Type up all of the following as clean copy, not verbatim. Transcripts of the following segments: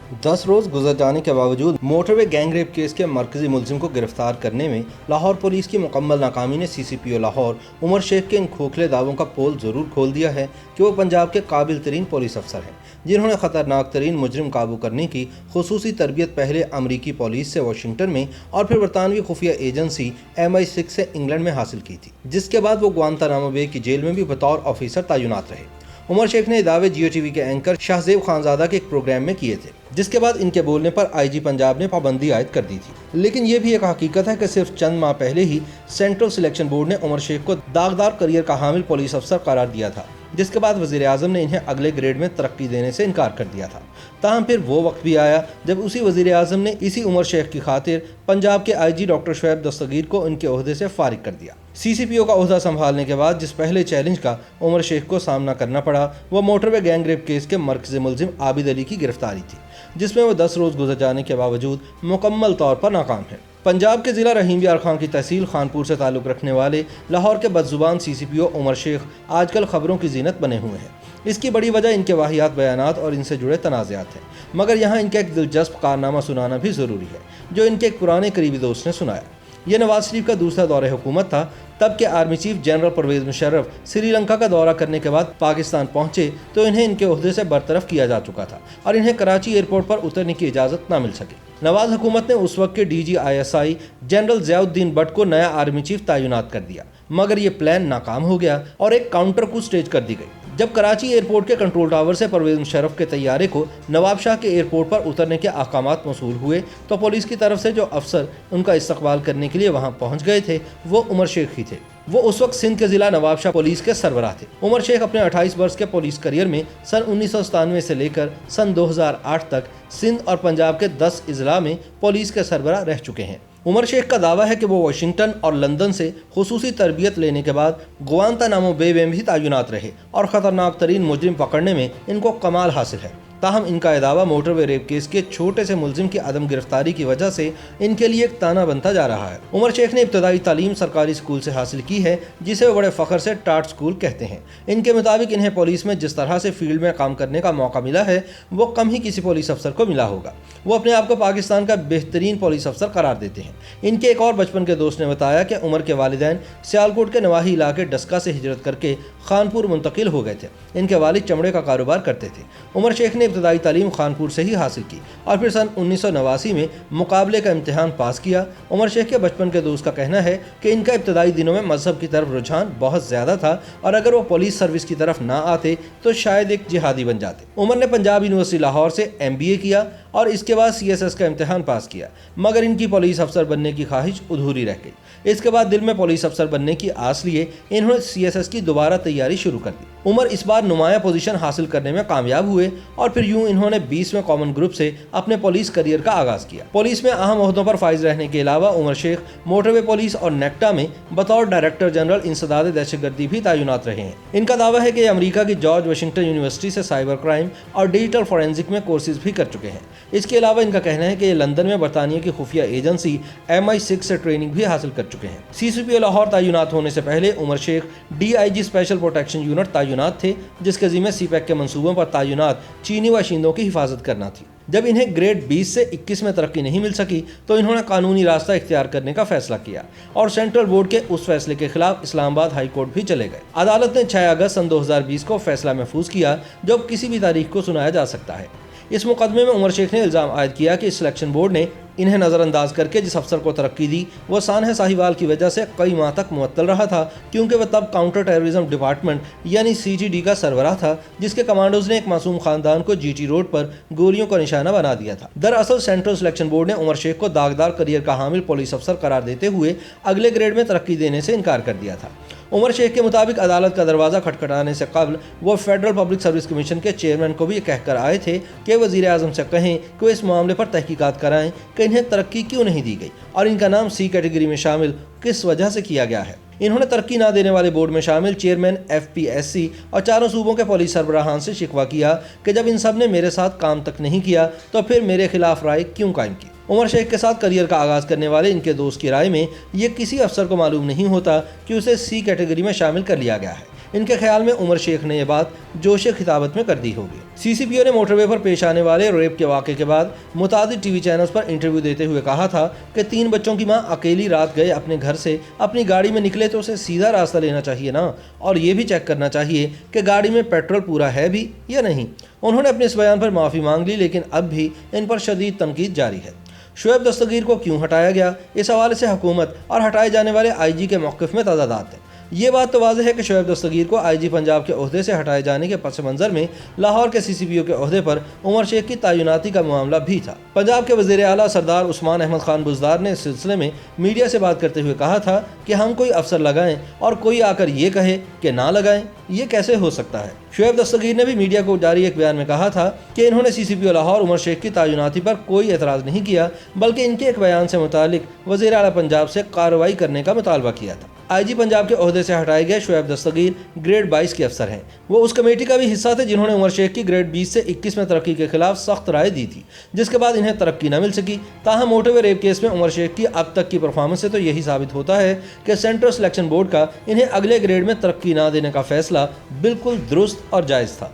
10 रोज गुजर जाने के बावजूद मोटरवे गैंग रेप केस के मरकजी मुलजिम को गिरफ्तार करने में लाहौर पुलिस की मुकम्मल नाकामी ने CCPO लाहौर उमर शेख के इन खोखले दावों का पोल जरूर खोल दिया है कि वो पंजाब के काबिल तरीन पुलिस अफसर हैं, जिन्होंने खतरनाक तरीन मुजरिम काबू करने की खुसूसी तरबियत पहले अमरीकी पुलिस से वाशिंगटन में और फिर बरतानवी खुफिया एजेंसी MI6 से इंग्लैंड में हासिल की थी, जिसके बाद वो ग्वांतानामो बे की जेल में भी बतौर ऑफिसर तैनात रहे। उमर शेख ने दावे जियो टीवी के एंकर शाहजेब खानजादा के एक प्रोग्राम में किए थे, जिसके बाद इनके बोलने पर IG पंजाब ने पाबंदी आयद कर दी थी। लेकिन ये भी एक हकीकत है कि सिर्फ चंद माह पहले ही सेंट्रल सिलेक्शन बोर्ड ने उमर शेख को दागदार करियर का हामिल पुलिस अफसर करार दिया था, जिसके बाद वज़ीर आज़म ने इन्हें अगले ग्रेड में तरक्की देने से इनकार कर दिया था। ताहम फिर वो वक्त भी आया जब उसी वज़ीर आज़म ने इसी उमर शेख की खातिर पंजाब के IG डॉक्टर शुएब दस्तगीर को उनके ओहदे से फारिग कर दिया। CCPO का ओहदा संभालने के बाद जिस पहले चैलेंज का उमर शेख को सामना करना पड़ा वो मोटरवे गैंग रेप केस के मरकज़ी मुलजिम आबिद अली की गिरफ्तारी थी, जिसमें वो 10 रोज गुजर जाने के बावजूद मुकम्मल तौर पर नाकाम है। पंजाब के ज़िला रहीम यार खान की तहसील खानपुर से ताल्लुक़ रखने वाले लाहौर के बदजुबान CCPO उमर शेख आजकल खबरों की जीनत बने हुए हैं। इसकी बड़ी वजह इनके वाहियात बयानात और इनसे जुड़े तनाज़ात हैं, मगर यहाँ इनका एक दिलचस्प कारनामा सुनाना भी ज़रूरी है, जो इनके एक पुराने करीबी दोस्त ने सुनाया। यह नवाज शरीफ का दूसरा दौरे हुकूमत था। तब के army chief general Parvez Musharraf Sri Lanka का दौरा करने के बाद पाकिस्तान पहुंचे तो इन्हें इनके ओहदे से बरतरफ किया जा चुका था और इन्हें कराची एयरपोर्ट पर उतरने की इजाज़त न मिल सकी। नवाज हुकूमत ने उस वक्त के DG ISI general Ziauddin Bhatt को नया आर्मी चीफ तैनात कर दिया, मगर ये प्लान नाकाम हो गया और एक काउंटर को स्टेज कर दी गई। जब कराची एयरपोर्ट के कंट्रोल टावर से परवेज़ मुशर्रफ के तैयारे को नवाब शाह के एयरपोर्ट पर उतरने के अहकामात मौसूल हुए तो पुलिस की तरफ से जो अफसर उनका इस्तकबाल करने के लिए वहां पहुंच गए थे वो उमर शेख ही थे। वो उस वक्त सिंध के ज़िला नवाब शाह पुलिस के सरबराह थे। उमर शेख अपने 28 वर्ष के पुलिस करियर में सन 1997 से लेकर सन 2008 तक सिंध और पंजाब के 10 अजला में पुलिस के सरबराह रह चुके हैं। उमर शेख का दावा है कि वो वाशिंगटन और लंदन से खुसूसी तरबियत लेने के बाद ग्वांतानामो बे में भी तैनात रहे और ख़तरनाक तरीन मुजरिम पकड़ने में इनको कमाल हासिल है। ताहम इनका यह दावा मोटरवे रेप केस के छोटे से मुलजिम की अदम गिरफ्तारी की वजह से इनके लिए एक ताना बनता जा रहा है। उमर शेख ने इब्तदाई तालीम सरकारी स्कूल से हासिल की है, जिसे वो बड़े फ़ख्र से टाट स्कूल कहते हैं। इनके मुताबिक इन्हें पुलिस में जिस तरह से फील्ड में काम करने का मौका मिला है वो कम ही किसी पुलिस अफसर को मिला होगा। वो अपने आप को पाकिस्तान का बेहतरीन पुलिस अफसर करार देते हैं। इनके एक और बचपन के दोस्त ने बताया कि उमर के वालिदैन सियालकोट के नवाही इलाके डस्का से हिजरत करके खानपुर मुंतकिल हो गए थे। इनके वालिद चमड़े का कारोबार करते थे। उमर शेख ने इब्तदाई तालीम खानपुर से ही हासिल की और फिर सन 1989 में मुकाबले का इम्तिहान पास किया। उमर शेख के बचपन के दोस्त का कहना है कि इनका इब्तदाई दिनों में मजहब की तरफ रुझान बहुत ज़्यादा था और अगर वो पुलिस सर्विस की तरफ ना आते तो शायद एक जिहादी बन जाते। उमर ने पंजाब यूनिवर्सिटी लाहौर से MBA किया और इसके बाद CSS का इम्तिहान पास किया, मगर इनकी पुलिस अफसर बनने की ख्वाहिश अधूरी रह गई। इसके बाद दिल में पुलिस अफसर बनने की आस लिए इन्होंने CSS की दोबारा तैयारी शुरू कर दी। उमर इस बार नुमाया पोजीशन हासिल करने में कामयाब हुए और फिर यूं इन्होंने 20वें कॉमन ग्रुप से अपने पुलिस करियर का आगाज किया। पुलिस में अहम ओहदों पर फाइज रहने के अलावा उमर शेख मोटरवे पुलिस और नेक्टा में बतौर डायरेक्टर जनरल इंसदाद दहशतगर्दी भी तैनात रहे हैं। इनका दावा है कि अमेरिका की जॉर्ज वाशिंगटन यूनिवर्सिटी से साइबर क्राइम और डिजिटल फोरेंसिक में कोर्सेज भी कर चुके हैं। इसके अलावा इनका कहना है कि ये लंदन में बरतानिया की खुफिया एजेंसी MI6 से ट्रेनिंग भी हासिल कर चुके हैं। CCPO लाहौर तैनात होने से पहले Umar Sheikh DIG special protection unit तैनात थे, जिसके ज़िम्मे CPEC के मंसूबों पर तैनात चीनी बाशिंदों की हिफाजत करना थी। जब इन्हें ग्रेड 20 से 21 में तरक्की नहीं मिल सकी तो इन्होंने कानूनी रास्ता इख्तियार करने का फैसला किया और सेंट्रल बोर्ड के उस फैसले के खिलाफ इस्लामाबाद हाई कोर्ट भी चले गए। अदालत ने 6 अगस्त सन 2020 को फैसला महफूज किया, जो किसी भी तारीख को सुनाया जा सकता है। इस मुकदमे में उमर शेख ने इल्ज़ाम आयद किया कि सिलेक्शन बोर्ड ने इन्हें नज़रअंदाज करके जिस अफसर को तरक्की दी वो सानह साहिवाल की वजह से कई माह तक मुअत्तल रहा था, क्योंकि वह तब काउंटर टेररिज्म डिपार्टमेंट यानी CGD का सरबराह था, जिसके कमांडोज ने एक मासूम खानदान को GT रोड पर गोलियों का निशाना बना दिया था। दरअसल सेंट्रल सिलेक्शन बोर्ड ने उमर शेख को दागदार करियर का हामिल पुलिस अफसर करार देते हुए अगले ग्रेड में तरक्की देने से इनकार कर दिया था। उमर शेख के मुताबिक अदालत का दरवाज़ा खटखटाने से कबल वो फेडरल पब्लिक सर्विस कमीशन के चेयरमैन को भी कहकर आए थे कि वज़ीर आज़म से कहें कि वो इस मामले पर तहकीकात कराएं कि इन्हें तरक्की क्यों नहीं दी गई और इनका नाम C कैटेगरी में शामिल किस वजह से किया गया है। इन्होंने तरक्की ना देने वाले बोर्ड में शामिल चेयरमैन FPSC और चारों सूबों के पुलिस सरबराहान से शिकवा किया कि जब इन सब ने मेरे साथ काम तक नहीं किया तो फिर मेरे खिलाफ राय क्यों कायम की। उमर शेख के साथ करियर का आगाज़ करने वाले इनके दोस्त की राय में ये किसी अफसर को मालूम नहीं होता कि उसे C कैटेगरी में शामिल कर लिया गया है। इनके ख्याल में उमर शेख ने यह बात जोश खिताबत में कर दी होगी। सीसीपीओ ने मोटरवे पर पेश आने वाले रेप के वाक़े के बाद मुतादिद टीवी चैनल्स पर इंटरव्यू देते हुए कहा था कि 3 बच्चों की मां अकेली रात गए अपने घर से अपनी गाड़ी में निकले तो उसे सीधा रास्ता लेना चाहिए ना, और ये भी चेक करना चाहिए कि गाड़ी में पेट्रोल पूरा है भी या नहीं। उन्होंने अपने इस बयान पर माफ़ी मांग ली, लेकिन अब भी इन पर शदीद तनकीद जारी है। शुएब दस्तगीर को क्यों हटाया गया, इस हवाले से हुकूमत और हटाए जाने वाले आईजी के मौक़िफ़ में तज़ादात है। ये बात तो वाज़ेह है कि शुएब दस्तगीर को आईजी पंजाब के ओहदे से हटाए जाने के पस मंज़र में लाहौर के सीसीपीओ के ओहदे पर उमर शेख की तैनाती का मामला भी था। पंजाब के वज़ीर आला सरदार उस्मान अहमद खान बुज़दार ने इस सिलसिले में मीडिया से बात करते हुए कहा था कि हम कोई अफसर लगाएं और कोई आकर ये कहे कि ना लगाएं, ये कैसे हो सकता है। शुएब दस्तगीर ने भी मीडिया को जारी एक बयान में कहा था कि इन्होंने सीसीपीओ लाहौर उमर शेख की तैनाती पर कोई एतराज़ नहीं किया, बल्कि इनके एक बयान से मुतालिक वज़ीर आला पंजाब से कार्रवाई करने का मुतालबा किया था। आईजी पंजाब के ओहदे से हटाए गए शुएब दस्तगीर ग्रेड 22 के अफसर हैं। वो उस कमेटी का भी हिस्सा थे जिन्होंने उमर शेख की ग्रेड 20 से 21 में तरक्की के खिलाफ सख्त राय दी थी, जिसके बाद इन्हें तरक्की न मिल सकी। ताहम मोटरवे रेप केस में उमर शेख की अब तक की परफॉर्मेंस से तो यही साबित होता है कि सेंट्रल सिलेक्शन बोर्ड का इन्हें अगले ग्रेड में तरक्की न देने का फैसला बिल्कुल दुरुस्त और जायज़ था।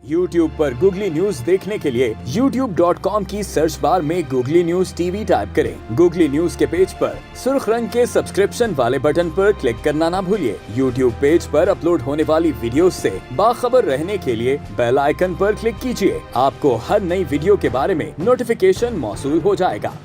YouTube पर गूगली न्यूज देखने के लिए youtube.com की सर्च बार में गूगली न्यूज टीवी टाइप करें। गूगली न्यूज के पेज पर सुर्ख रंग के सब्सक्रिप्शन वाले बटन पर क्लिक करना ना भूलिए। YouTube पेज पर अपलोड होने वाली वीडियोस से बाखबर रहने के लिए बेल आइकन पर क्लिक कीजिए। आपको हर नई वीडियो के बारे में नोटिफिकेशन मौसूल हो जाएगा।